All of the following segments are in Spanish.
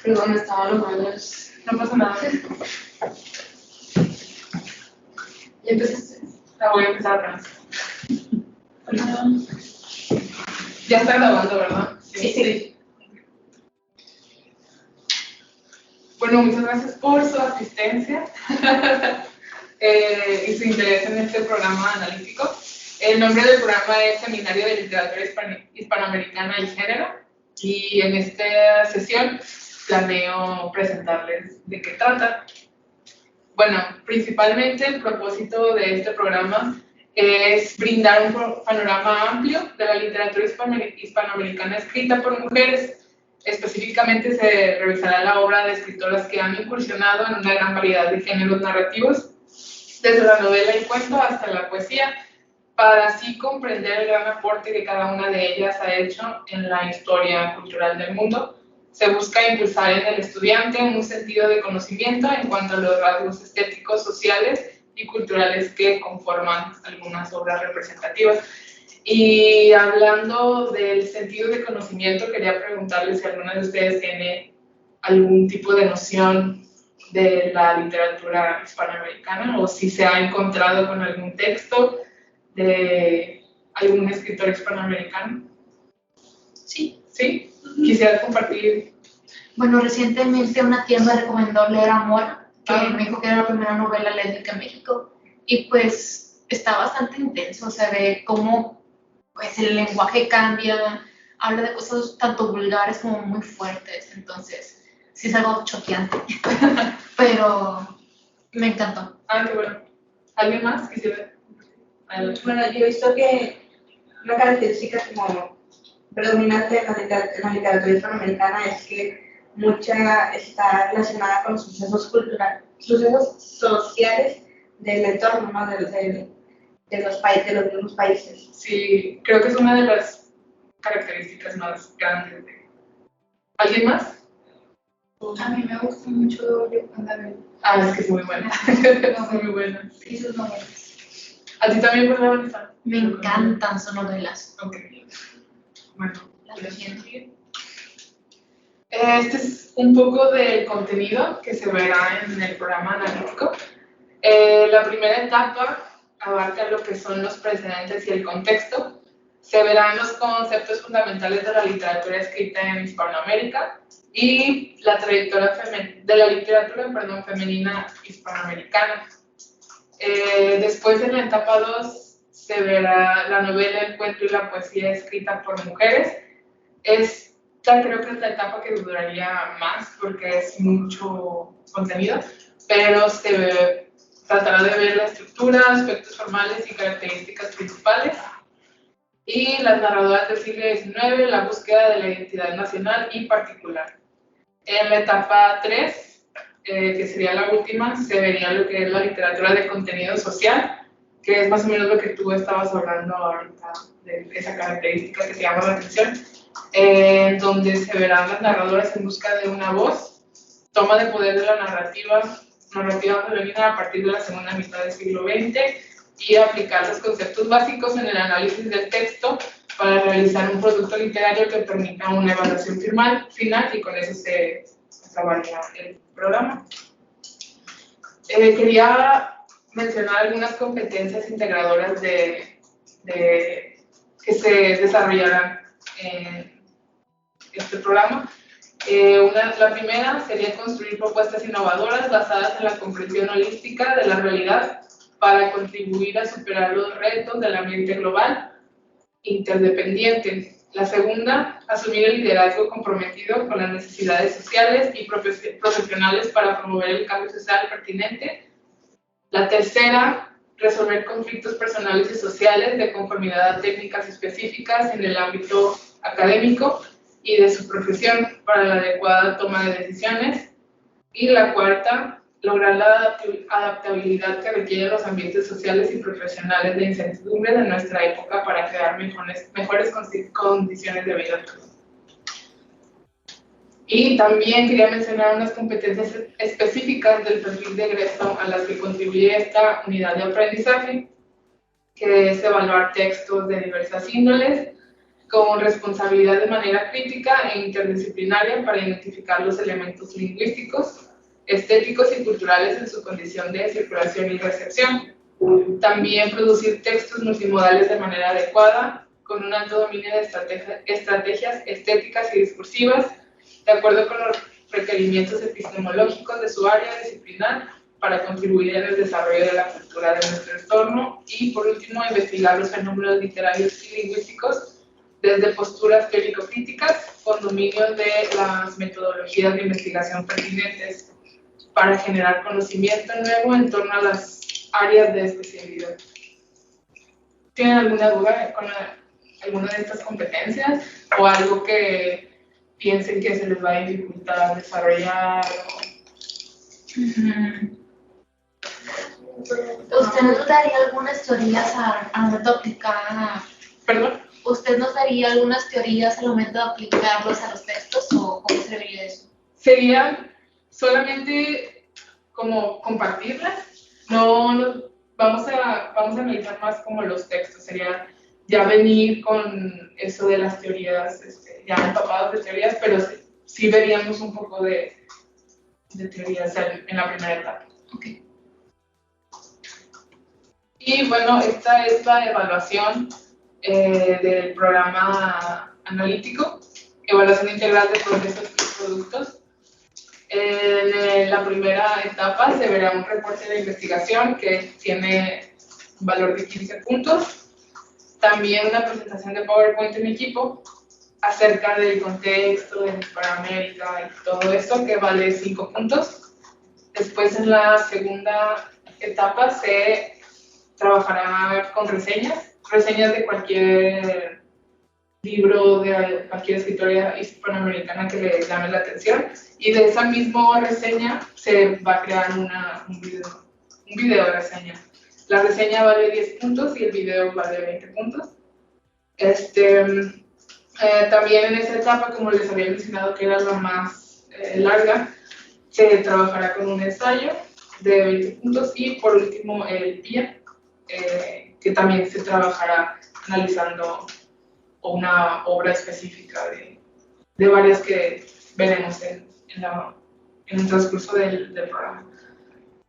Perdón, estaba los manos. No pasa nada. ¿Y empezaste? La voy a empezar atrás. Ya está grabando, ¿verdad? Sí. Bueno, muchas gracias por su asistencia y su interés en este programa analítico. El nombre del programa es Seminario de Literatura Hispanoamericana y Género, y en esta sesión planeo presentarles de qué trata. Bueno, principalmente el propósito de este programa es brindar un panorama amplio de la literatura hispanoamericana escrita por mujeres. Específicamente se revisará la obra de escritoras que han incursionado en una gran variedad de géneros narrativos, desde la novela y cuento hasta la poesía, para así comprender el gran aporte que cada una de ellas ha hecho en la historia cultural del mundo. Se busca impulsar en el estudiante un sentido de conocimiento en cuanto a los rasgos estéticos, sociales y culturales que conforman algunas obras representativas. Y hablando del sentido de conocimiento, quería preguntarles si alguna de ustedes tiene algún tipo de noción de la literatura hispanoamericana, o si se ha encontrado con algún texto de algún escritor hispanoamericano. Sí. ¿Sí? Quisiera compartir. Bueno, recientemente una tía me recomendó leer Amor, que me dijo que era la primera novela lésbica en México, y pues está bastante intenso. Se ve cómo pues el lenguaje cambia, habla de cosas tanto vulgares como muy fuertes, entonces sí es algo choqueante, pero me encantó. Qué bueno. ¿Alguien más quisiera? Bueno, yo he visto que una característica como predominante en la literatura hispanoamericana es que mucha está relacionada con los sucesos culturales, sucesos sociales del entorno, ¿no? de los mismos países. Sí, creo que es una de las características más grandes. ¿Alguien más? A mí me gusta mucho Yolanda Bell. Es que es muy buena. Es muy buena. Y sus novelas. ¿A ti también, por Vanessa? Me encantan sus novelas. Ok. Bueno, Lo siento. este es un poco del contenido que se verá en el programa analítico. La primera etapa abarca lo que son los precedentes y el contexto. Se verán los conceptos fundamentales de la literatura escrita en Hispanoamérica y la trayectoria de la literatura femenina hispanoamericana. Después, en la etapa 2, se verá la novela, el cuento y la poesía escrita por mujeres. Esta creo que es la etapa que duraría más porque es mucho contenido, pero tratará de ver la estructura, aspectos formales y características principales. Y las narradoras del siglo XIX, la búsqueda de la identidad nacional y particular. En la etapa 3, que sería la última, se vería lo que es la literatura de contenido social, que es más o menos lo que tú estabas hablando ahorita, de esa característica que te llama la atención, donde se verán las narradoras en busca de una voz, toma de poder de la narrativa femenina a partir de la segunda mitad del siglo XX, y aplicar los conceptos básicos en el análisis del texto para realizar un producto literario que permita una evaluación final, y con eso se acabaría el programa. Quería mencionar algunas competencias integradoras que se desarrollarán en este programa. La primera sería construir propuestas innovadoras basadas en la comprensión holística de la realidad para contribuir a superar los retos del ambiente global interdependiente. La segunda, asumir el liderazgo comprometido con las necesidades sociales y profesionales para promover el cambio social pertinente. La tercera, resolver conflictos personales y sociales de conformidad a técnicas específicas en el ámbito académico y de su profesión para la adecuada toma de decisiones. Y la cuarta, lograr la adaptabilidad que requieren los ambientes sociales y profesionales de incertidumbre de nuestra época para crear mejores condiciones de vida. Y también quería mencionar unas competencias específicas del perfil de egreso a las que contribuye esta unidad de aprendizaje, que es evaluar textos de diversas índoles, con responsabilidad de manera crítica e interdisciplinaria para identificar los elementos lingüísticos, estéticos y culturales en su condición de circulación y recepción. También producir textos multimodales de manera adecuada, con un alto dominio de estrategias estéticas y discursivas, de acuerdo con los requerimientos epistemológicos de su área disciplinar, para contribuir en el desarrollo de la cultura de nuestro entorno. Y por último, investigar los fenómenos literarios y lingüísticos desde posturas teórico-críticas con dominio de las metodologías de investigación pertinentes para generar conocimiento nuevo en torno a las áreas de especialidad. ¿Tienen alguna duda con alguna de estas competencias o algo que piensen que se les va a dificultar desarrollar? ¿Usted nos daría algunas teorías al momento de aplicar? ¿Perdón? ¿Usted nos daría algunas teorías al momento de aplicarlos a los textos o cómo serviría eso? Sería solamente como compartirlas. No vamos a analizar más como los textos. Sería ya venir con eso de las teorías, ya empapados de teorías, pero sí veríamos un poco de teorías en la primera etapa. Okay. Y bueno, esta es la evaluación del programa analítico, evaluación integral de procesos y productos. En la primera etapa se verá un reporte de investigación que tiene un valor de 15 puntos. También una presentación de PowerPoint en equipo acerca del contexto, de Hispanoamérica y todo eso, que vale 5 puntos. Después, en la segunda etapa se trabajará con reseñas de cualquier libro de cualquier escritora hispanoamericana que le llame la atención, y de esa misma reseña se va a crear un video reseña. La reseña vale 10 puntos y el video vale 20 puntos. También en esa etapa, como les había mencionado que era la más larga, se trabajará con un ensayo de 20 puntos y por último el PIA, que también se trabajará analizando una obra específica de varias que veremos en el transcurso del programa.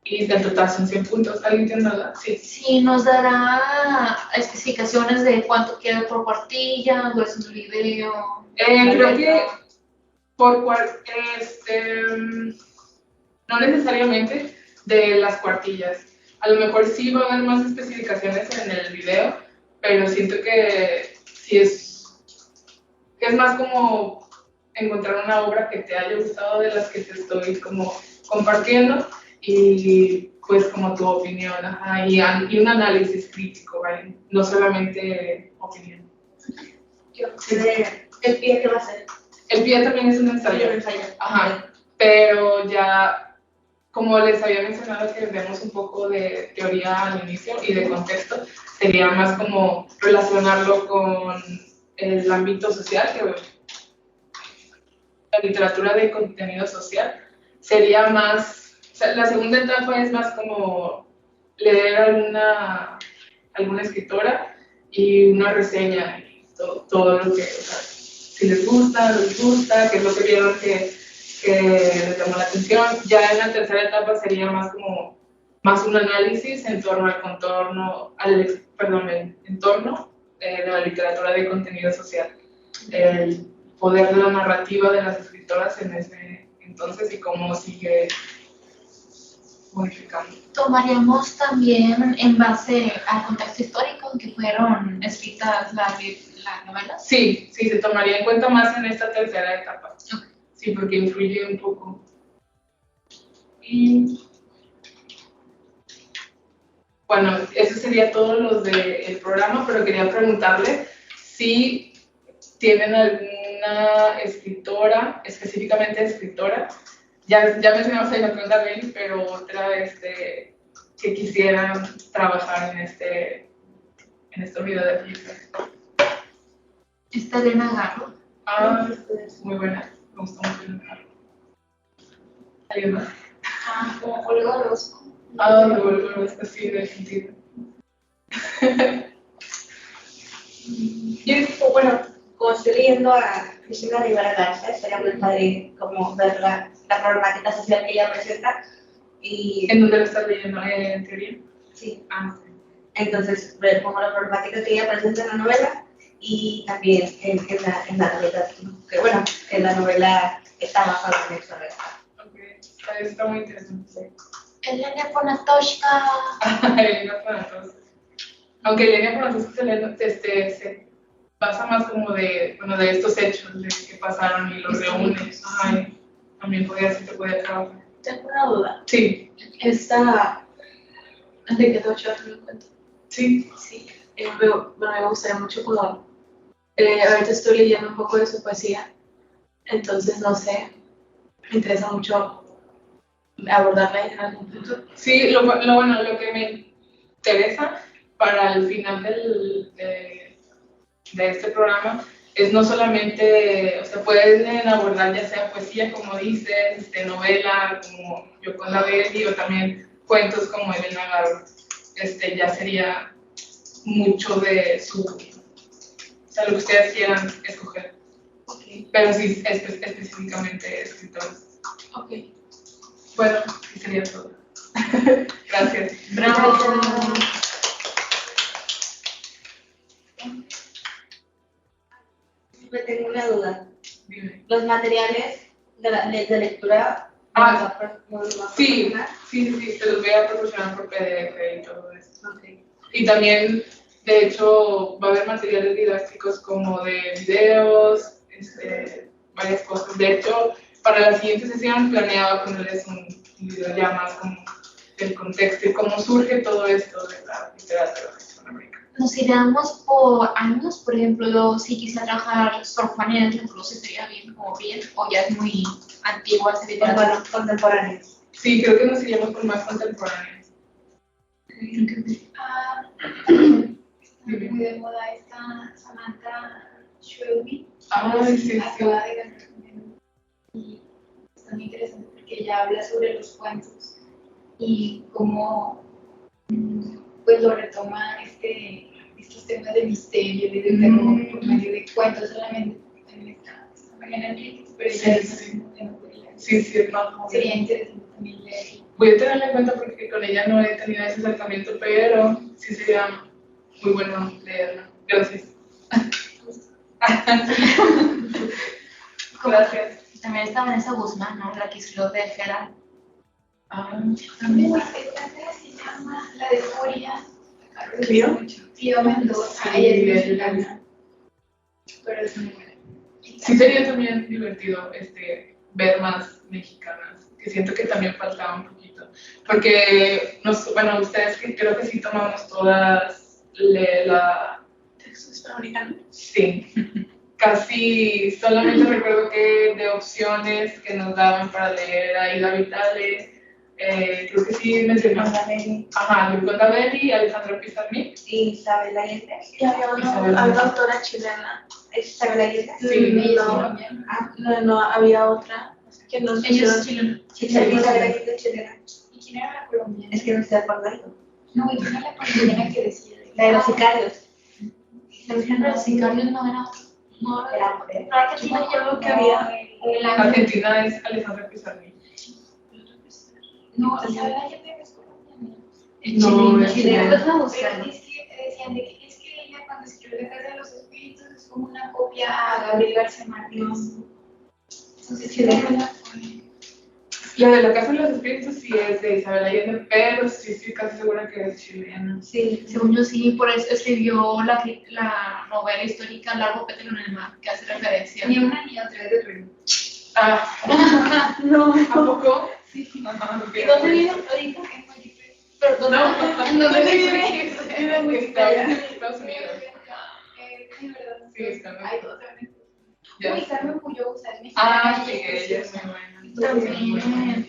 Y en total son 100 puntos. ¿Alguien tiene nada? Sí. Sí, nos dará especificaciones de cuánto quiere por cuartilla, duración del video. Creo que no necesariamente de las cuartillas. A lo mejor sí va a haber más especificaciones en el video, pero siento que sí es más como encontrar una obra que te haya gustado de las que te estoy como compartiendo y pues como tu opinión, y un análisis crítico, ¿vale? No solamente opinión. ¿El pie qué va a ser? El pie también es un ensayo. Ajá, pero ya, como les había mencionado que vemos un poco de teoría al inicio y de contexto, sería más como relacionarlo con el ámbito social, que la literatura de contenido social sería más, o sea, la segunda etapa es más como leer alguna escritora y una reseña y todo lo que, o sea, si les gusta, no les gusta, qué es lo que vieron que les llamó la atención. Ya en la tercera etapa sería más como un análisis en torno al entorno de la literatura de contenido social, el poder de la narrativa de las escritoras en ese entonces y cómo sigue modificando. Tomaríamos también en base al contexto histórico en que fueron escritas las novelas. Sí, se tomaría en cuenta más en esta tercera etapa. Okay. Sí, porque influye un poco. Y bueno, eso sería todo lo del programa, pero quería preguntarle si tienen alguna escritora, específicamente escritora. Ya mencionamos ahí la pregunta de Beli, pero otra que quisieran trabajar en este video de película. Está Elena Garro. Muy buena. Me gustó mucho Elena Garro. ¿Alguien más? Como Olga Orozco. Olga Orozco, sí, definitivamente. Yo, bueno, como estoy leyendo a Cristina Rivera Garza, estaría muy padre como ver la problemática social que ella presenta. Y ¿En dónde lo estás leyendo? ¿En teoría? sí, Ah, sí. entonces ver como la problemática que ella presenta en la novela y también en la novela, que bueno, en la novela está basada en eso. Ok, está muy interesante. Sí. Elena Poniatowska. Elena Poniatowska. Aunque Elena Poniatowska se pasa más como de, bueno, de estos hechos de que pasaron y los reúne. Ay, también te podía trabajar. Tengo una duda. Sí, Esta Enrique Ochoa, ¿te lo cuento? sí. Sí. Bueno, me gustaría mucho como... ahorita estoy leyendo un poco de su poesía, entonces no sé, me interesa mucho abordarla en algún punto. Sí, lo que me interesa para el final de este programa es no solamente, o sea, pueden abordar ya sea poesía, como dices, novela, como Yoconda Belli, o también cuentos como Elena Garro. Ya sería mucho de su, o sea, lo que ustedes quieran escoger. Ok, Pero sí, específicamente escritores. ok. Bueno, sí sería todo. Gracias. Bravo. Me tengo una duda. Dime. Los materiales de lectura. Ah, ¿no los va a Sí, proporcionar? sí, te los voy a proporcionar por PDF y todo eso. Ok. Y también, de hecho, va a haber materiales didácticos como de videos, varias cosas. De hecho, para la siguiente sesión planeaba ponerles un video ya más como del contexto y cómo surge todo esto de la literatura hispanoamericana. Nos iríamos por años, por ejemplo, yo si quisiera trabajar Sor Juana Inés de la Cruz, estaría bien, como bien, o ya es muy antigua esa literatura. Bueno, contemporáneos. Sí, creo que nos iríamos por más contemporáneos. Está muy de moda esta Samantha Schweblin. Ay, sí. Acaba de ganar un Emmy. Y está muy interesante porque ella habla sobre los cuentos y cómo pues lo retoma estos temas de misterio y de terror por medio de cuentos solamente. También está Mariana Enríquez, pero ella es como de novela. Sí, es más joven. Sería interesante también leerlo. Voy a tenerla en cuenta porque con ella no he tenido ese acercamiento, pero sí sería muy bueno leerla. Gracias. Gracias. También está Vanessa Guzmán, ¿no? La que escribió de Feral. También esta se llama La de Furia. ¿Cleo? Cleo Mendoza. Sí, Ella es ella mexicana, pero es muy buena. Sí sería también divertido ver más mexicanas, que siento que también faltaba un poquito. Porque, bueno, ustedes que creo que sí tomamos todas la... ¿Texto hispanoamericano? Sí. Casi solamente recuerdo que de opciones que nos daban para leer a Ida Vitale, creo que sí mencionamos. Ajá, Yoconda Belli, Alejandro Pizarnik. Y Isabel Allende. Y había una autora chilena. ¿Es Isabel Allende? Sí. No, había otra que nos Ella es pusieron. chilena. Sí, Isabel Allende chilena. ¿Y quién era la colombiana? Es que no estoy acordando. No, ¿y quién era la colombiana que decía? La de los sicarios. Los sicarios no era otro. No, Era mujer. yo me acuerdo que había. Argentina es Alejandro Pizarnik. No, Isabel Allende no es colombiana. No, es chilena. chilena. Vamos a Pero buscarlo. es que decían de que es que ella cuando escribió La Casa de los Espíritus es como una copia a Gabriel García Márquez. Entonces, chilena fue. La de la Casa de los Espíritus sí es de Isabel Allende, pero sí estoy casi segura que es chilena. Sí. Según yo sí, por eso escribió la novela histórica Largo Pétalo en el Mar, que hace referencia. Ni una ni otra es de Perú. Ah, No. ¿a poco? Sí. Ajá, ¿Y dónde vive ahorita? En Guayipé. Perdón. No, ¿Dónde vive? Vive en Está en Guayipé. Estados Unidos. De verdad. Sí, está bien. Hay dos realmente. Ya. Uy, Carmen Pullosa es mexicana. Ah, sí, y es ella es preciosa. muy buena. También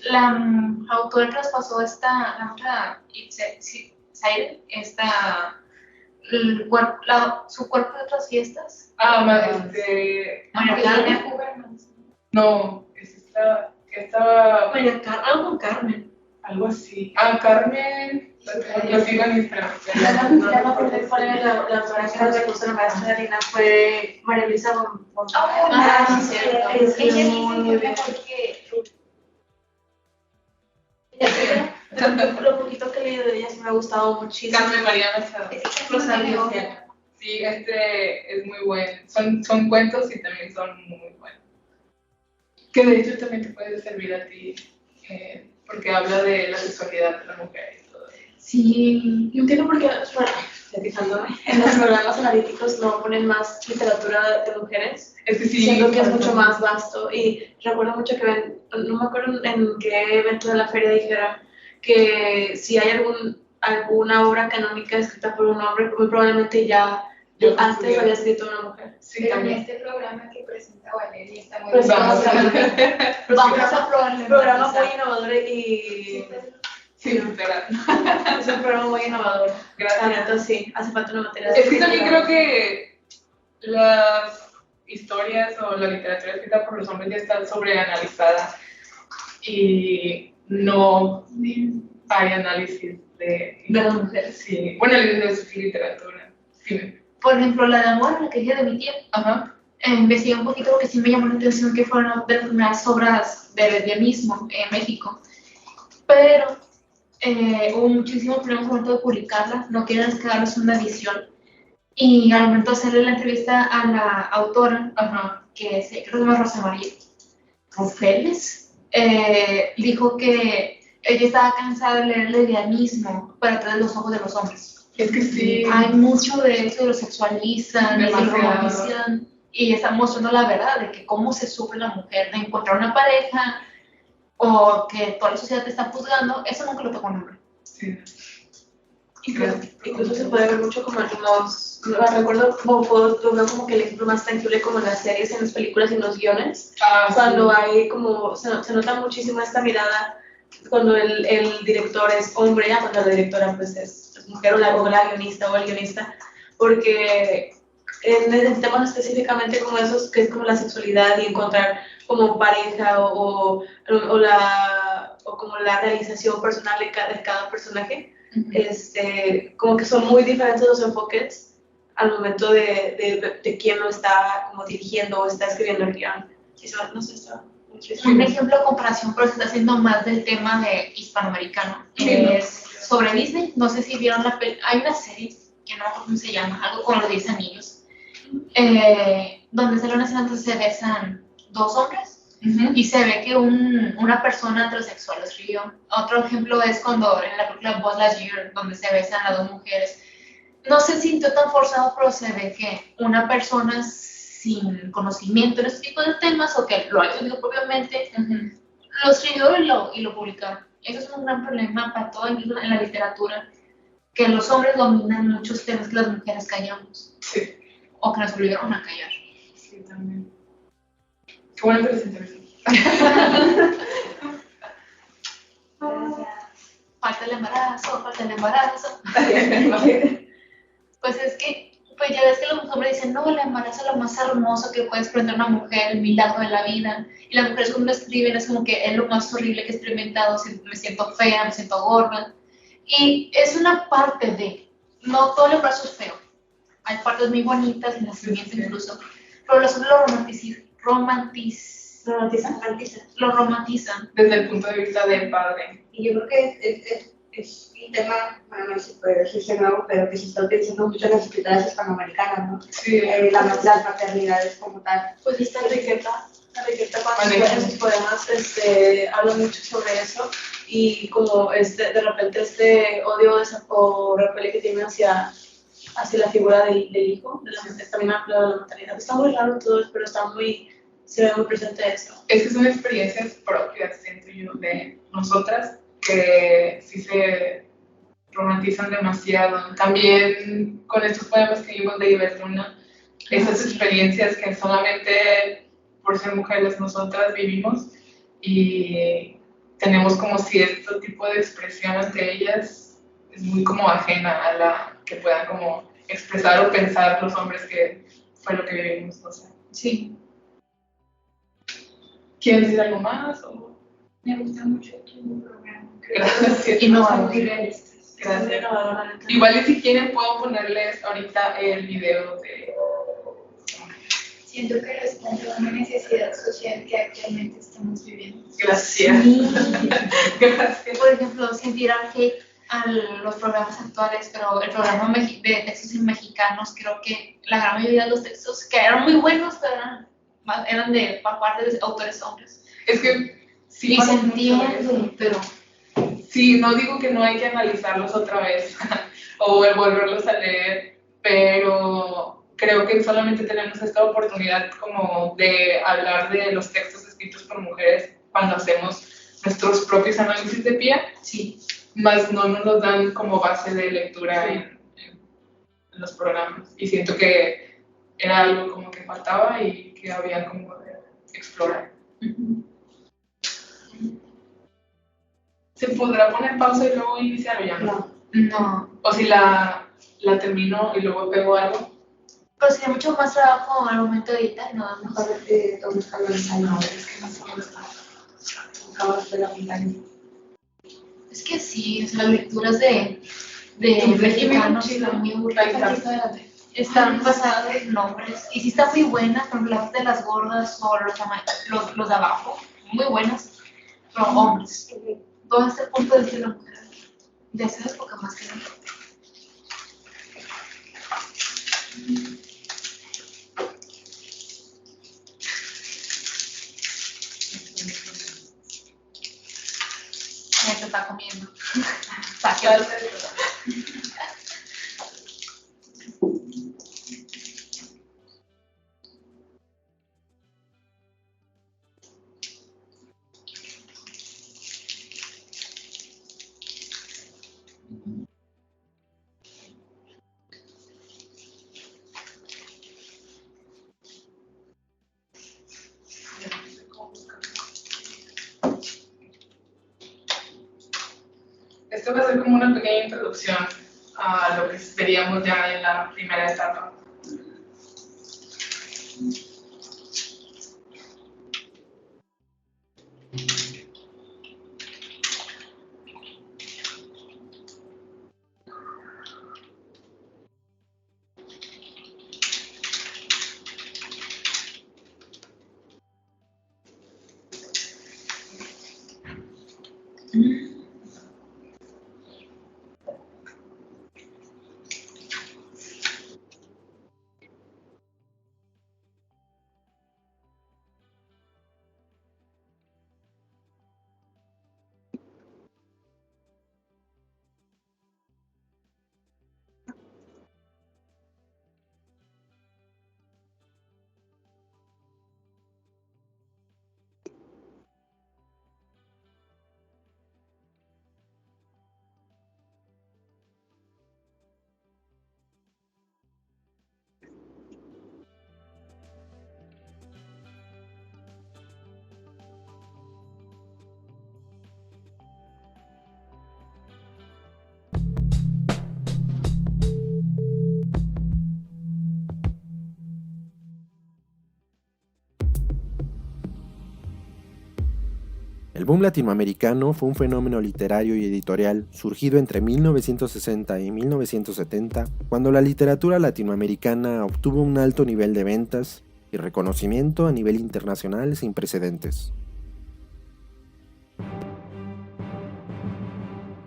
la autora traspasó la otra Zaire, su cuerpo de otras fiestas. Ah, María Pues Carmen. Lina Huberman. no, que estaba María Carmen, algo con Carmen. algo así. Ah, Carmen, Lo sigo en Instagram. Ya me acordé cuál era la autora que nos puso la maestra Lina, fue María Luisa González. Sí, cierto. ella dice Muy que bien. mejor que Lo poquito que he leído de ella sí me ha gustado muchísimo. Carmen María Machado. Rosalía Fiel. Sí, este es muy bueno. Son cuentos y también son muy buenos. Que de hecho también te puede servir a ti, porque habla de la sexualidad de la mujer y todo. Sí, Yo entiendo por qué, bueno, ya fijándome, en los programas analíticos no ponen más literatura de mujeres. Es que sí, Siento que es mucho más vasto y recuerdo mucho que no me acuerdo en qué evento de la feria dijeron que si hay alguna obra canónica escrita por un hombre, muy probablemente ya antes había escrito una mujer. Sí, Pero en también. este programa que presenta Valeria está muy Pues bien. vamos a ver. vamos a probar Un programa muy innovador y Sí, literal. es un programa muy innovador. Gracias. La neta sí, hace falta una materia. Es que también creo que las historias o la literatura escrita por los hombres ya está sobreanalizada y no hay análisis de las mujeres. Sí, bueno, de su literatura. Sí. Por ejemplo, la de Amor, la que dije de mi tía, Ajá. investigué un poquito porque sí me llamó la atención que fueron de las primeras obras de lesbianismo en México. Pero hubo muchísimos problemas al momento de publicarla, no quieren quedarles una edición. Y al momento de hacerle la entrevista a la autora, Ajá. que creo que se llama Rosa María Rofeles, dijo que ella estaba cansada de leer el lesbianismo para atrás de los ojos de los hombres. Es que sí. Hay mucho de eso, lo sexualizan, y lo Demasiado. romantizan, y están mostrando la verdad de que cómo se sufre la mujer de encontrar una pareja o que toda la sociedad te está juzgando, eso nunca lo tocó un hombre. Sí. Incluso se puede ver mucho como en los, recuerdo lo veo como que el ejemplo más tangible como en las series, en las películas y en los guiones, cuando hay como, se nota muchísimo esta mirada cuando el director es hombre, cuando la directora pues es mujer o la guionista o el guionista, porque en temas específicamente como esos, que es como la sexualidad y encontrar como pareja o como la realización personal de cada personaje, como que son muy diferentes los enfoques al momento de quién lo está como dirigiendo o está escribiendo el guión. No sé, está muy triste. Un ejemplo de comparación, pero se está haciendo más del tema de hispanoamericano, es sobre Disney. No sé si vieron hay una serie que no me acuerdo cómo se llama, algo con los 10 anillos, donde sale una escena donde se besan dos hombres. Y se ve que una persona heterosexual lo escribió. Otro ejemplo es cuando en la película Buzz Lightyear, donde se besan a dos mujeres. No se sintió tan forzado, pero se ve que una persona sin conocimiento en este tipo de temas o que lo ha entendido propiamente, lo escribió y lo publicaron. Eso es un gran problema para todo, incluso en la literatura, que los hombres dominan muchos temas que las mujeres callamos. Sí. O que nos obligaron a callar. Sí, también. Qué buena presentación. Falta el embarazo, falta el embarazo. Pues es que, pues ya ves que los hombres dicen, no, el embarazo es lo más hermoso que puede experimentar una mujer, el milagro de la vida. Y las mujeres cuando lo escriben es como que es lo más horrible que he experimentado, me siento fea, me siento gorda. Y es una parte no todo el embarazo es feo. Hay partes muy bonitas, el nacimiento incluso, pero los hombres lo romantizan. Desde el punto de vista del padre. Y yo creo que es un tema, bueno, no sé si puede decirse nuevo, pero que se está utilizando mucho en las escritoras hispanoamericanas, ¿no? Sí. Las maternidades como tal. Pues esta Enriqueta cuando en sus poemas habla mucho sobre eso y como de repente odio o repele que tiene hacia la figura del hijo, también habla de la maternidad. Está muy raro todo, pero se ve muy presente eso. Es que son experiencias propias, siento yo, de nosotras, que sí se romantizan demasiado. También con estos poemas que vimos de Iberluna, esas experiencias que solamente por ser mujeres nosotras vivimos y tenemos como cierto tipo de expresión ante ellas, es muy como ajena a la que puedan como expresar o pensar los hombres que fue lo que vivimos, no sé. Sí. ¿Quieren decir algo más? O? Me gusta mucho tu programa. Gracias. Y no son muy realistas. Es muy Gracias. innovador, la neta. Igual y si quieren puedo ponerles ahorita el video de... Siento que responde a una necesidad social que actualmente estamos viviendo. Gracias. Sí. Gracias. Por ejemplo, sin tirar hate a los programas actuales, pero el programa de textos en mexicanos, creo que la gran mayoría de los textos, que eran muy buenos, pero eran de parte de autores hombres. Es que sí Y pasa se mucho eso. entiende, pero Sí, no digo que no hay que analizarlos otra vez o el volverlos a leer, pero creo que solamente tenemos esta oportunidad como de hablar de los textos escritos por mujeres cuando hacemos nuestros propios análisis de pie, sí. más no nos los dan como base de lectura en los programas. Y siento que era algo como que faltaba y que había como de explorar. ¿Se podrá poner pausa y luego iniciar o ya no? No. O si la termino y luego pego algo. Pero sería mucho más trabajo al momento de editar, nada más. Mejor tomes calor en No, es que no sé dónde está. acabas de la montaña. Es que sí, o sea, las lecturas de mexicanos están muy aburridas. Están basadas en nombres. Y sí están muy buenas, por ejemplo, las de las gordas o los de abajo, muy buenas, pero hombres. Todo este punto de la mujer de esa época más que nada. Ya te está comiendo. Sáquelo. Esto va a ser como una pequeña introducción a lo que veríamos ya en la primera etapa. El boom latinoamericano fue un fenómeno literario y editorial surgido entre 1960 y 1970, cuando la literatura latinoamericana obtuvo un alto nivel de ventas y reconocimiento a nivel internacional sin precedentes.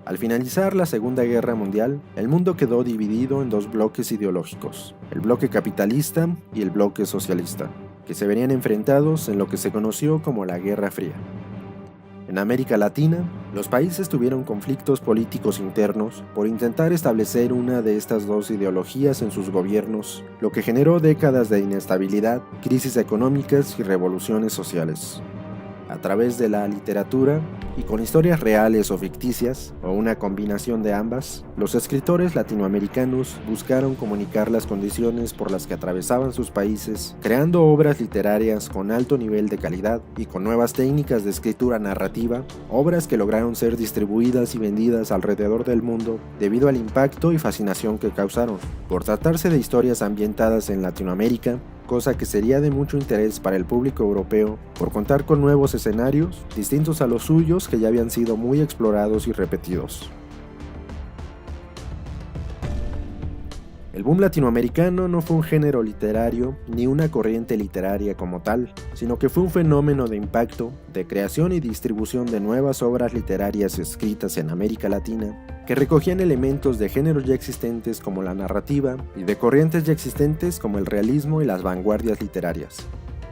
Al finalizar la Segunda Guerra Mundial, el mundo quedó dividido en dos bloques ideológicos, el bloque capitalista y el bloque socialista, que se verían enfrentados en lo que se conoció como la Guerra Fría. En América Latina, los países tuvieron conflictos políticos internos por intentar establecer una de estas dos ideologías en sus gobiernos, lo que generó décadas de inestabilidad, crisis económicas y revoluciones sociales. A través de la literatura, y con historias reales o ficticias, o una combinación de ambas, los escritores latinoamericanos buscaron comunicar las condiciones por las que atravesaban sus países, creando obras literarias con alto nivel de calidad y con nuevas técnicas de escritura narrativa, obras que lograron ser distribuidas y vendidas alrededor del mundo debido al impacto y fascinación que causaron. Por tratarse de historias ambientadas en Latinoamérica, cosa que sería de mucho interés para el público europeo por contar con nuevos escenarios distintos a los suyos que ya habían sido muy explorados y repetidos. El boom latinoamericano no fue un género literario ni una corriente literaria como tal, sino que fue un fenómeno de impacto, de creación y distribución de nuevas obras literarias escritas en América Latina, que recogían elementos de géneros ya existentes como la narrativa y de corrientes ya existentes como el realismo y las vanguardias literarias.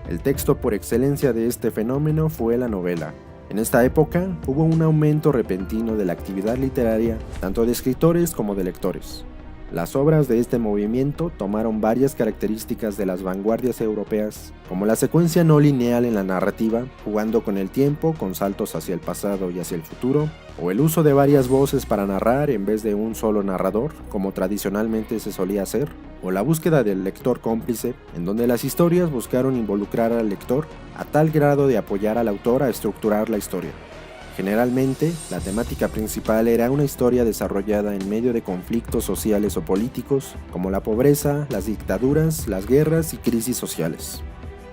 El texto por excelencia de este fenómeno fue la novela. En esta época hubo un aumento repentino de la actividad literaria, tanto de escritores como de lectores. Las obras de este movimiento tomaron varias características de las vanguardias europeas, como la secuencia no lineal en la narrativa, jugando con el tiempo, con saltos hacia el pasado y hacia el futuro, o el uso de varias voces para narrar en vez de un solo narrador, como tradicionalmente se solía hacer, o la búsqueda del lector cómplice, en donde las historias buscaron involucrar al lector a tal grado de apoyar al autor a estructurar la historia. Generalmente, la temática principal era una historia desarrollada en medio de conflictos sociales o políticos, como la pobreza, las dictaduras, las guerras y crisis sociales.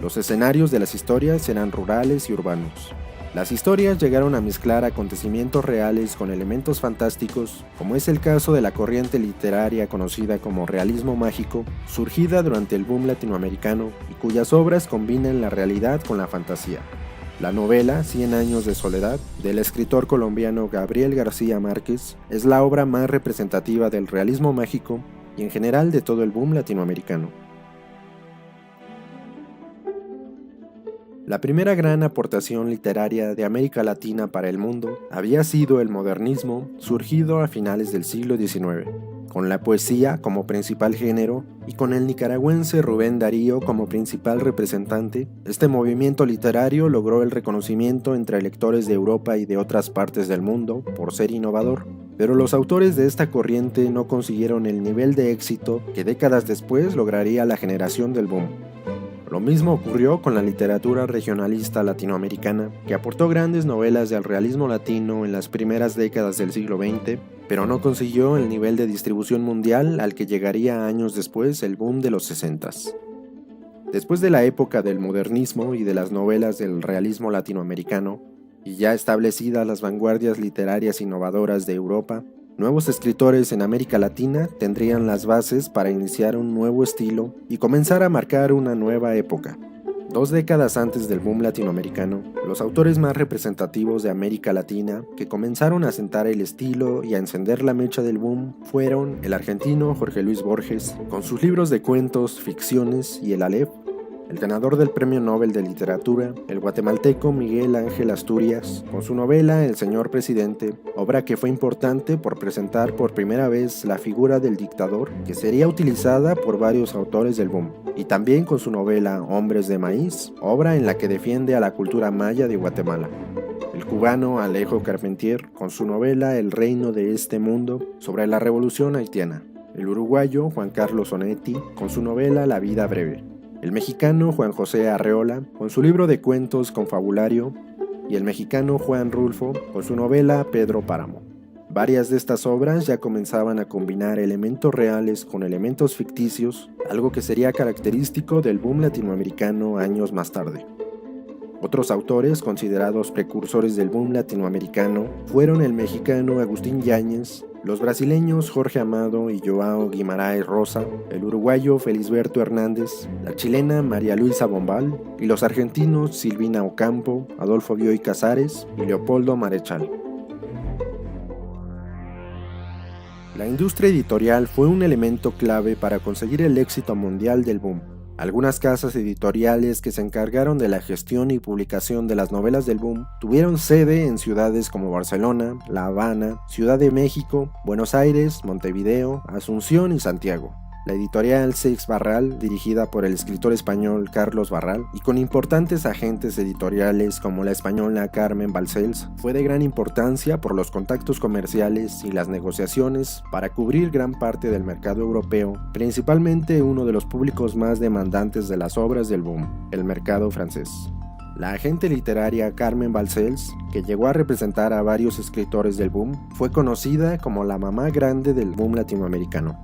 Los escenarios de las historias eran rurales y urbanos. Las historias llegaron a mezclar acontecimientos reales con elementos fantásticos, como es el caso de la corriente literaria conocida como realismo mágico, surgida durante el boom latinoamericano y cuyas obras combinan la realidad con la fantasía. La novela 100 años de soledad, del escritor colombiano Gabriel García Márquez, es la obra más representativa del realismo mágico y en general de todo el boom latinoamericano. La primera gran aportación literaria de América Latina para el mundo había sido el modernismo, surgido a finales del siglo XIX, con la poesía como principal género y con el nicaragüense Rubén Darío como principal representante. Este movimiento literario logró el reconocimiento entre lectores de Europa y de otras partes del mundo por ser innovador, pero los autores de esta corriente no consiguieron el nivel de éxito que décadas después lograría la generación del boom. Lo mismo ocurrió con la literatura regionalista latinoamericana, que aportó grandes novelas del realismo latino en las primeras décadas del siglo XX, pero no consiguió el nivel de distribución mundial al que llegaría años después el boom de los 60s. Después de la época del modernismo y de las novelas del realismo latinoamericano, y ya establecidas las vanguardias literarias innovadoras de Europa, nuevos escritores en América Latina tendrían las bases para iniciar un nuevo estilo y comenzar a marcar una nueva época. 2 décadas antes del boom latinoamericano, los autores más representativos de América Latina que comenzaron a sentar el estilo y a encender la mecha del boom fueron el argentino Jorge Luis Borges, con sus libros de cuentos, ficciones y el Aleph, el ganador del Premio Nobel de Literatura, el guatemalteco Miguel Ángel Asturias, con su novela El Señor Presidente, obra que fue importante por presentar por primera vez la figura del dictador, que sería utilizada por varios autores del boom, y también con su novela Hombres de Maíz, obra en la que defiende a la cultura maya de Guatemala. El cubano Alejo Carpentier, con su novela El Reino de este Mundo, sobre la Revolución Haitiana. El uruguayo Juan Carlos Onetti, con su novela La Vida Breve. El mexicano Juan José Arreola, con su libro de cuentos Confabulario, y el mexicano Juan Rulfo, con su novela Pedro Páramo. Varias de estas obras ya comenzaban a combinar elementos reales con elementos ficticios, algo que sería característico del boom latinoamericano años más tarde. Otros autores considerados precursores del boom latinoamericano fueron el mexicano Agustín Yáñez, los brasileños Jorge Amado y Joao Guimarães Rosa, el uruguayo Felisberto Hernández, la chilena María Luisa Bombal y los argentinos Silvina Ocampo, Adolfo Bioy Casares y Leopoldo Marechal. La industria editorial fue un elemento clave para conseguir el éxito mundial del boom. Algunas casas editoriales que se encargaron de la gestión y publicación de las novelas del boom tuvieron sede en ciudades como Barcelona, La Habana, Ciudad de México, Buenos Aires, Montevideo, Asunción y Santiago. La editorial Seix Barral, dirigida por el escritor español Carlos Barral, y con importantes agentes editoriales como la española Carmen Balcells, fue de gran importancia por los contactos comerciales y las negociaciones para cubrir gran parte del mercado europeo, principalmente uno de los públicos más demandantes de las obras del boom, el mercado francés. La agente literaria Carmen Balcells, que llegó a representar a varios escritores del boom, fue conocida como la mamá grande del boom latinoamericano.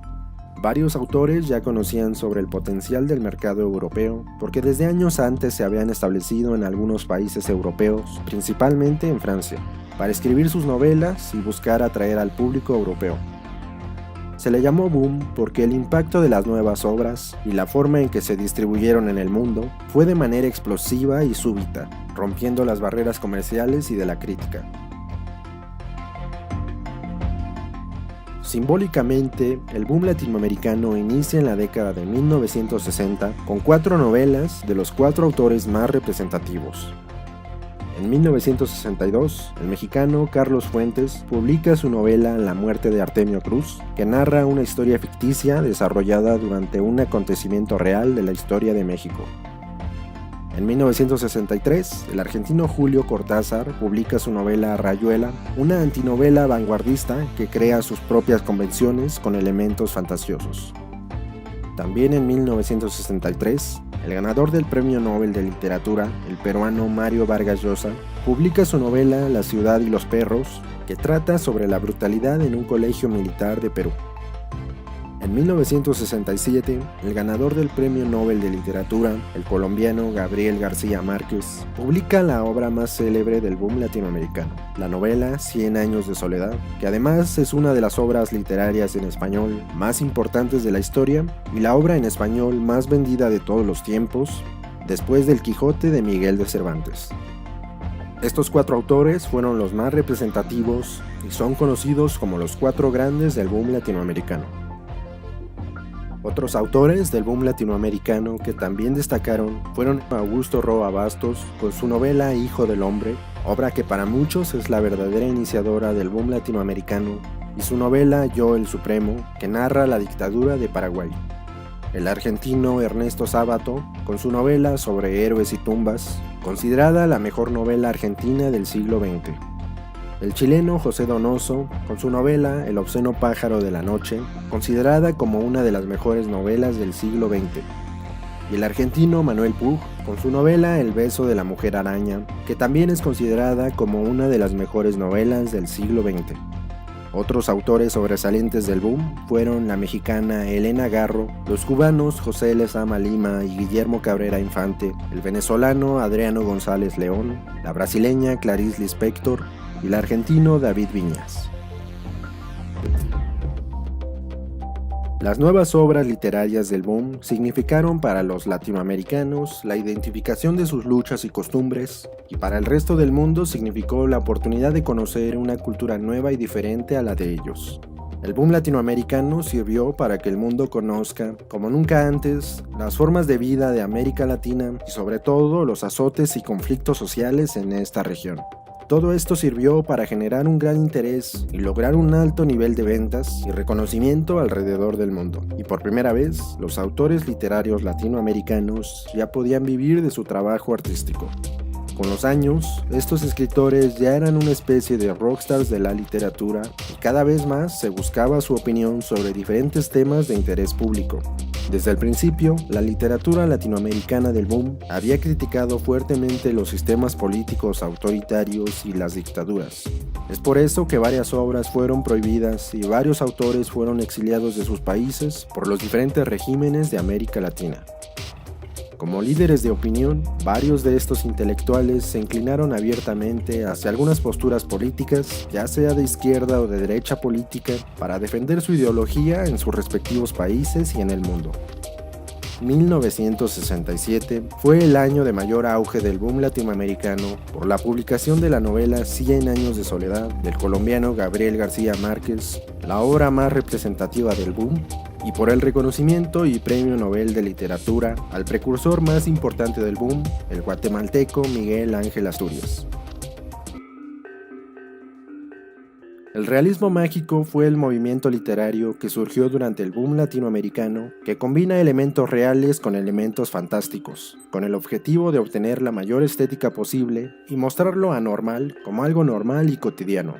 Varios autores ya conocían sobre el potencial del mercado europeo, porque desde años antes se habían establecido en algunos países europeos, principalmente en Francia, para escribir sus novelas y buscar atraer al público europeo. Se le llamó boom porque el impacto de las nuevas obras y la forma en que se distribuyeron en el mundo fue de manera explosiva y súbita, rompiendo las barreras comerciales y de la crítica. Simbólicamente, el boom latinoamericano inicia en la década de 1960 con 4 novelas de los 4 autores más representativos. En 1962, el mexicano Carlos Fuentes publica su novela La muerte de Artemio Cruz, que narra una historia ficticia desarrollada durante un acontecimiento real de la historia de México. En 1963, el argentino Julio Cortázar publica su novela Rayuela, una antinovela vanguardista que crea sus propias convenciones con elementos fantasiosos. También en 1963, el ganador del Premio Nobel de Literatura, el peruano Mario Vargas Llosa, publica su novela La ciudad y los perros, que trata sobre la brutalidad en un colegio militar de Perú. En 1967, el ganador del Premio Nobel de Literatura, el colombiano Gabriel García Márquez, publica la obra más célebre del boom latinoamericano, la novela 100 años de soledad, que además es una de las obras literarias en español más importantes de la historia y la obra en español más vendida de todos los tiempos, después del Quijote de Miguel de Cervantes. Estos 4 autores fueron los más representativos y son conocidos como los 4 grandes del boom latinoamericano. Otros autores del boom latinoamericano que también destacaron fueron Augusto Roa Bastos con su novela Hijo del Hombre, obra que para muchos es la verdadera iniciadora del boom latinoamericano, y su novela Yo el Supremo, que narra la dictadura de Paraguay. El argentino Ernesto Sábato con su novela sobre héroes y tumbas, considerada la mejor novela argentina del siglo XX. El chileno José Donoso, con su novela El obsceno pájaro de la noche, considerada como una de las mejores novelas del siglo XX. Y el argentino Manuel Puig, con su novela El beso de la mujer araña, que también es considerada como una de las mejores novelas del siglo XX. Otros autores sobresalientes del boom fueron la mexicana Elena Garro, los cubanos José Lezama Lima y Guillermo Cabrera Infante, el venezolano Adriano González León, la brasileña Clarice Lispector, y el argentino David Viñas. Las nuevas obras literarias del boom significaron para los latinoamericanos la identificación de sus luchas y costumbres, y para el resto del mundo significó la oportunidad de conocer una cultura nueva y diferente a la de ellos. El boom latinoamericano sirvió para que el mundo conozca, como nunca antes, las formas de vida de América Latina y sobre todo los azotes y conflictos sociales en esta región. Todo esto sirvió para generar un gran interés y lograr un alto nivel de ventas y reconocimiento alrededor del mundo. Y por primera vez, los autores literarios latinoamericanos ya podían vivir de su trabajo artístico. Con los años, estos escritores ya eran una especie de rockstars de la literatura y cada vez más se buscaba su opinión sobre diferentes temas de interés público. Desde el principio, la literatura latinoamericana del boom había criticado fuertemente los sistemas políticos autoritarios y las dictaduras. Es por eso que varias obras fueron prohibidas y varios autores fueron exiliados de sus países por los diferentes regímenes de América Latina. Como líderes de opinión, varios de estos intelectuales se inclinaron abiertamente hacia algunas posturas políticas, ya sea de izquierda o de derecha política, para defender su ideología en sus respectivos países y en el mundo. 1967 fue el año de mayor auge del boom latinoamericano por la publicación de la novela 100 años de soledad del colombiano Gabriel García Márquez, la obra más representativa del boom, y por el reconocimiento y Premio Nobel de Literatura al precursor más importante del boom, el guatemalteco Miguel Ángel Asturias. El realismo mágico fue el movimiento literario que surgió durante el boom latinoamericano que combina elementos reales con elementos fantásticos, con el objetivo de obtener la mayor estética posible y mostrar lo anormal como algo normal y cotidiano.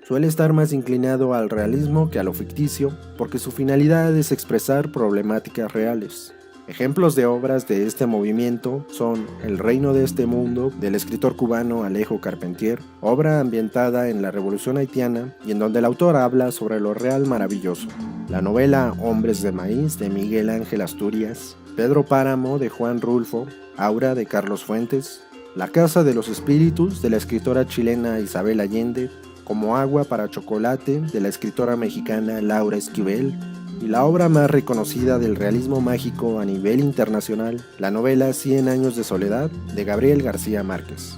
Suele estar más inclinado al realismo que a lo ficticio porque su finalidad es expresar problemáticas reales. Ejemplos de obras de este movimiento son El reino de este mundo, del escritor cubano Alejo Carpentier, obra ambientada en la Revolución Haitiana y en donde el autor habla sobre lo real maravilloso. La novela Hombres de Maíz, de Miguel Ángel Asturias, Pedro Páramo, de Juan Rulfo, Aura, de Carlos Fuentes, La casa de los espíritus, de la escritora chilena Isabel Allende, como Agua para Chocolate de la escritora mexicana Laura Esquivel, y la obra más reconocida del realismo mágico a nivel internacional, la novela 100 años de soledad de Gabriel García Márquez.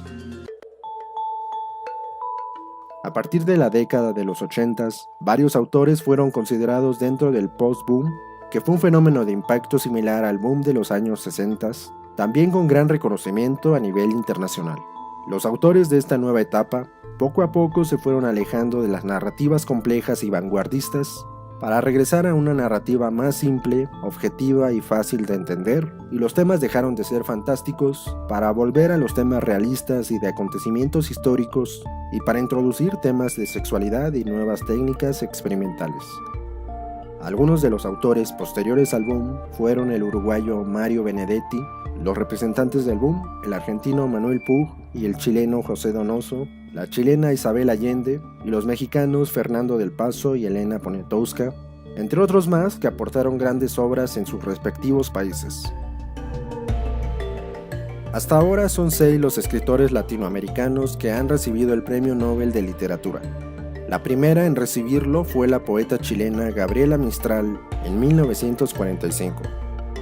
A partir de la década de los 80s, varios autores fueron considerados dentro del post-boom, que fue un fenómeno de impacto similar al boom de los años 60s, también con gran reconocimiento a nivel internacional. Los autores de esta nueva etapa, poco a poco se fueron alejando de las narrativas complejas y vanguardistas para regresar a una narrativa más simple, objetiva y fácil de entender, y los temas dejaron de ser fantásticos para volver a los temas realistas y de acontecimientos históricos, y para introducir temas de sexualidad y nuevas técnicas experimentales. Algunos de los autores posteriores al boom fueron el uruguayo Mario Benedetti, los representantes del boom, el argentino Manuel Puig y el chileno José Donoso, la chilena Isabel Allende y los mexicanos Fernando del Paso y Elena Poniatowska, entre otros más que aportaron grandes obras en sus respectivos países. Hasta ahora son 6 los escritores latinoamericanos que han recibido el Premio Nobel de Literatura. La primera en recibirlo fue la poeta chilena Gabriela Mistral en 1945.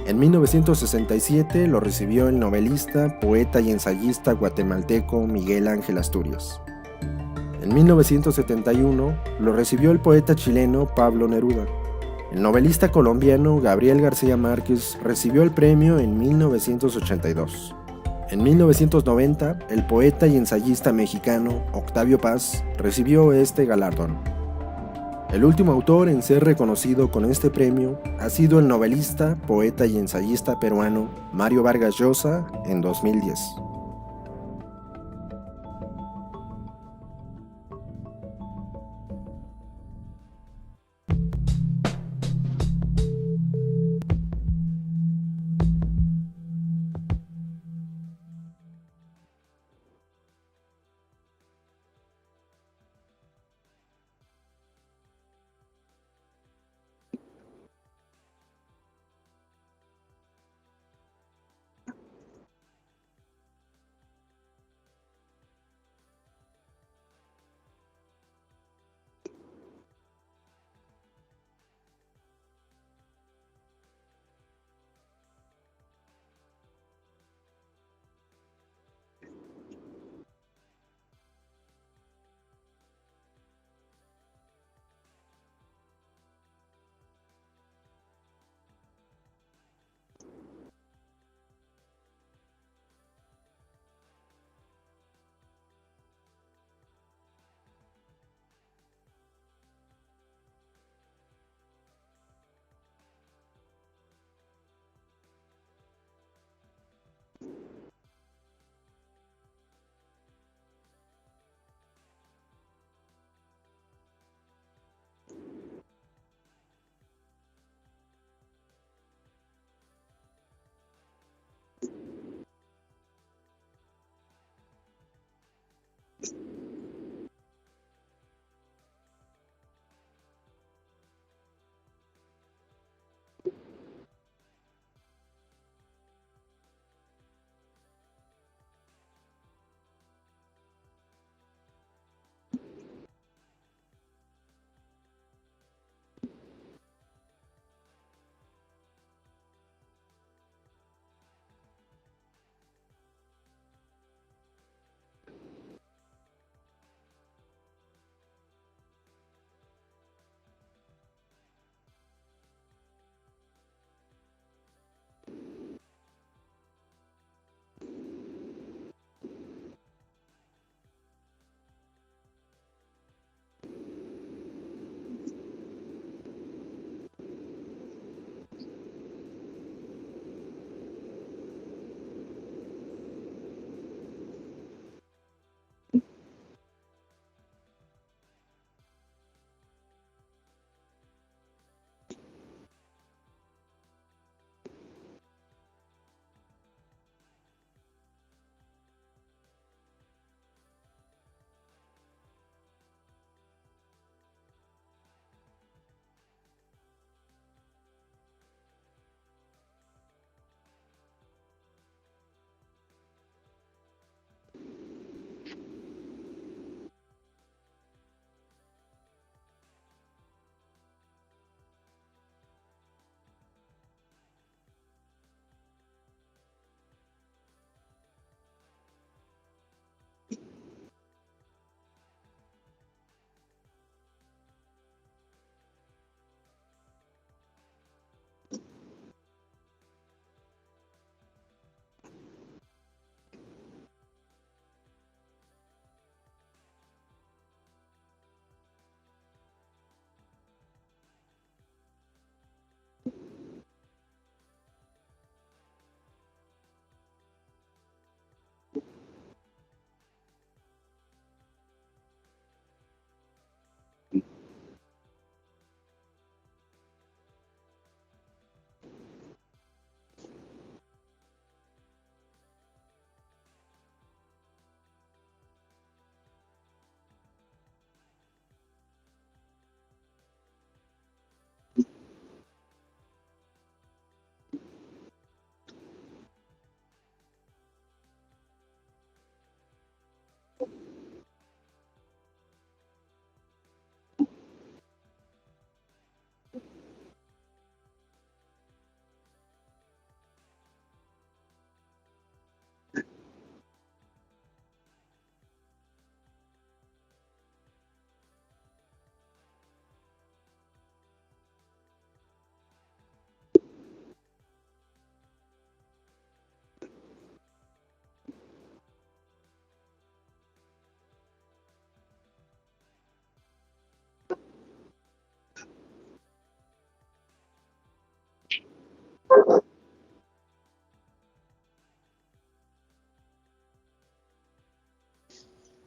En 1967 lo recibió el novelista, poeta y ensayista guatemalteco Miguel Ángel Asturias. En 1971 lo recibió el poeta chileno Pablo Neruda. El novelista colombiano Gabriel García Márquez recibió el premio en 1982. En 1990, el poeta y ensayista mexicano Octavio Paz recibió este galardón. El último autor en ser reconocido con este premio ha sido el novelista, poeta y ensayista peruano Mario Vargas Llosa en 2010.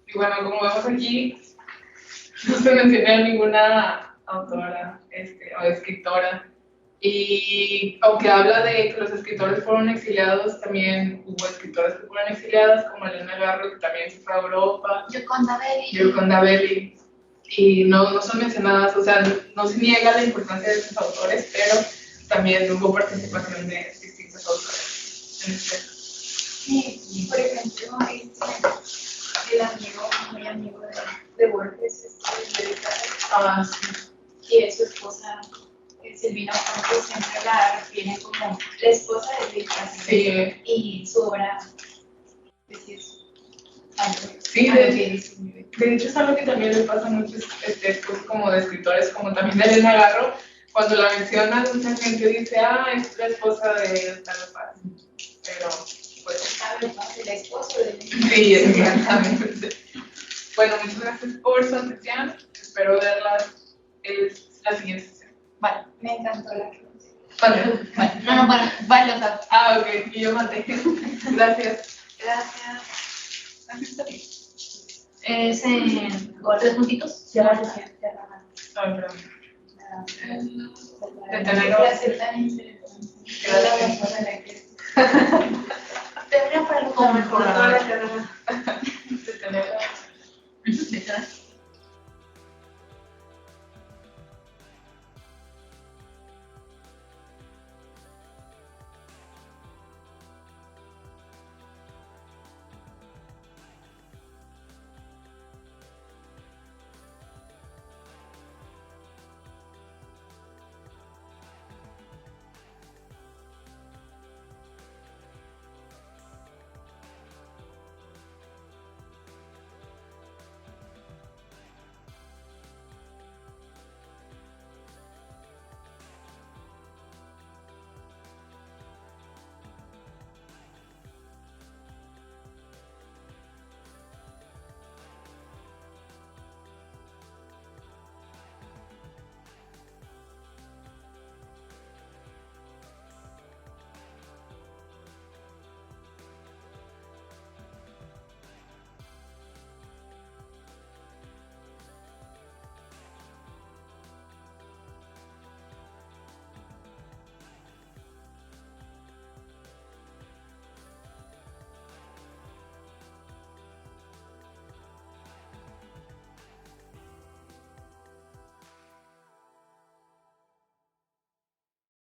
Y bueno, como vemos aquí, no se menciona ninguna autora o escritora. Y aunque habla de que los escritores fueron exiliados, también hubo escritores que fueron exiliadas, como Elena Garro, que también se fue a Europa. Gioconda Belli. Y no son mencionadas, o sea, no se niega la importancia de estos autores, pero también hubo participación de distintos autores en este. Sí, por ejemplo, el amigo, muy amigo de Borges, de Ricardo, Sí. y su esposa, Silvina Ocampo, siempre la refieren como la esposa de Ricardo. Sí. Y su obra, pues sí, es algo, Sí, algo que dice muy bien. De hecho, es algo que también le pasa a muchos pues, como de escritores, como también de Elena Garro. Cuando la mencionan, mucha gente dice, es la esposa de Octavio Paz. Pero, pues. ¿Octavio Paz, el esposo de Sí, exactamente. Bueno, muchas gracias por su atención. Espero verlas la siguiente sesión. Vale, me encantó la clase. Vale. No, vale, o sea, Ok, y yo maté. Gracias. Gracias. Así está bien. es en 3 puntitos. Cierra la sesión. Ay, perdón. De tenerlo. clase tan interesante. Gracias. Es la mejor de la clase. Tendría para lo Como mejor.